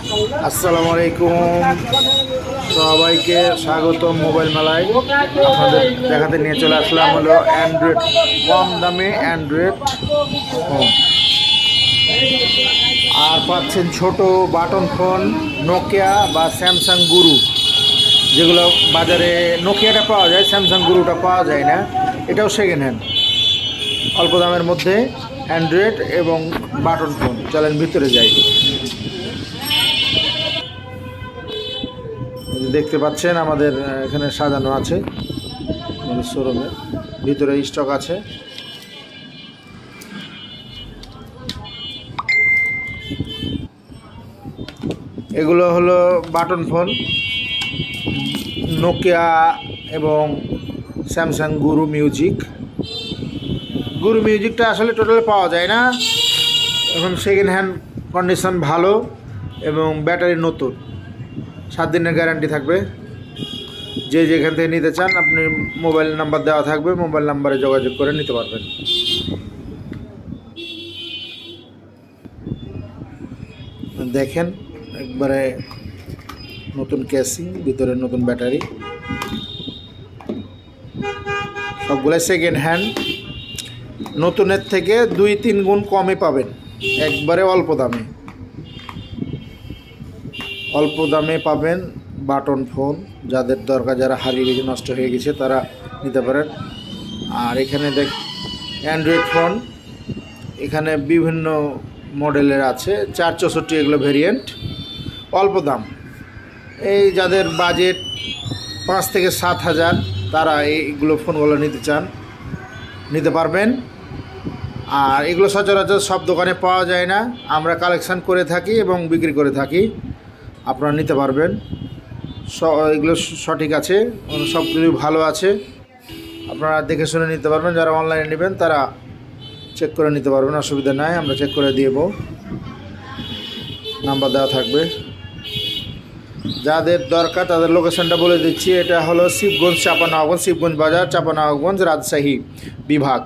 আসসালামু আলাইকুম, সবাইকে স্বাগতম মোবাইল মেলায়। আপনাদের দেখাতে নিয়ে চলে আসলাম হলো অ্যান্ড্রয়েড, কম দামে অ্যান্ড্রয়েড ফোন। আর পাচ্ছেন ছোট বাটন ফোন, নোকিয়া বা স্যামসাং গুরু, যেগুলো বাজারে নোকিয়াটা পাওয়া যায়, স্যামসাং গুরুটা পাওয়া যায় না। এটাও সেকেন্ড হ্যান্ড, অল্প দামের মধ্যে অ্যান্ড্রয়েড এবং বাটন ফোন। চলেন ভিতরে যাই। দেখতে পাচ্ছেন আমাদের এখানে সাজানো আছে, আমাদের শোরুমে ভিতরে স্টক আছে। এগুলো হলো বাটন ফোন, নোকিয়া এবং স্যামসাং গুরু মিউজিক। গুরু মিউজিকটা আসলে টোটালে পাওয়া যায় না, এখন সেকেন্ড হ্যান্ড, কন্ডিশন ভালো এবং ব্যাটারি নতুন, 7 দিনের গ্যারান্টি থাকবে। যে যেখান থেকে নিতে চান আপনি মোবাইল নাম্বার দেওয়া থাকবে, মোবাইল নাম্বারে যোগাযোগ করে নিতে পারবেন। দেখেন একবারে নতুন কেসিং, ভিতরে নতুন ব্যাটারি, সবগুলাই সেকেন্ড হ্যান্ড। নতুনের থেকে 2-3 গুণ কমে পাবেন, একবারে অল্প দামে পাবেন বাটন ফোন। যাদের দরকার, যারা হারিয়ে গেছে, নষ্ট হয়ে গেছে, তারা নিতে পারেন। আর এখানে অ্যান্ড্রয়েড ফোন, এখানে বিভিন্ন মডেলের আছে, 464 এগুলো ভেরিয়েন্ট, অল্প দাম। এই যাদের বাজেট 5 থেকে 7 হাজার, তারা এইগুলো ফোনগুলো নিতে চান, নিতে পারবেন। আর এগুলো সচরাচর সব দোকানে পাওয়া যায় না, আমরা কালেকশান করে থাকি এবং বিক্রি করে থাকি, আপনারা নিতে পারবেন। এগুলো সঠিক আছে, সব কিছু ভালো আছে, আপনারা দেখে শুনে নিতে পারবেন। যারা অনলাইনে নেবেন তারা চেক করে নিতে পারবেন, অসুবিধা নাই, আমরা চেক করে দিয়ে দেবো, নাম্বার দেওয়া থাকবে। যাদের দরকার তাদের লোকেশনটা বলে দিচ্ছি, এটা হলো শিবগঞ্জ চাঁপানগঞ্জ, শিবগঞ্জ বাজার, চাঁপানগঞ্জ, রাজশাহী বিভাগ।